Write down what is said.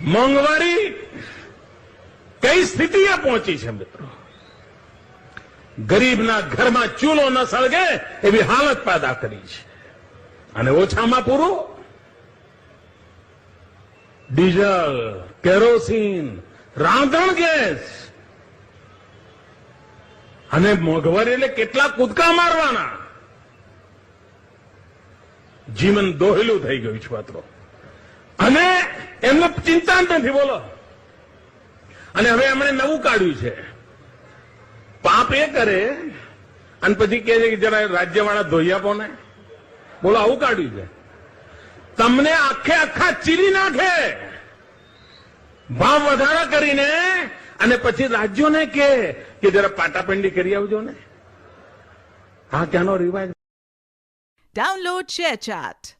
મોંઘવારી કઈ સ્થિતિએ પહોંચી છે મિત્રો? ગરીબના ઘરમાં ચૂલો ન સળગે એવી હાલત પેદા કરી છે. અને ઓછામાં પૂરું ડીઝલ, કેરોસીન, રાંધણ ગેસ અને મોંઘવારી એટલે કેટલા કૂદકા મારવાના. જીવન દોહેલું થઈ ગયું છે મિત્રો. અને એમને ચિંતા જ નથી. બોલો. અને હવે એમણે નવું કાઢ્યું છે. પાપ એ કરે અને પછી કહે છે કે જરા રાજ્યવાળા ધોઈ આપો ને. બોલો, આવું કાઢ્યું છે. તમને આખે આખા ચીરી નાખે ભાવ વધારા કરીને અને પછી રાજ્યોને કે જરા પાટાપંડી કરી આવજો ને. હા, ત્યાંનો રિવાજ. Download ShareChat.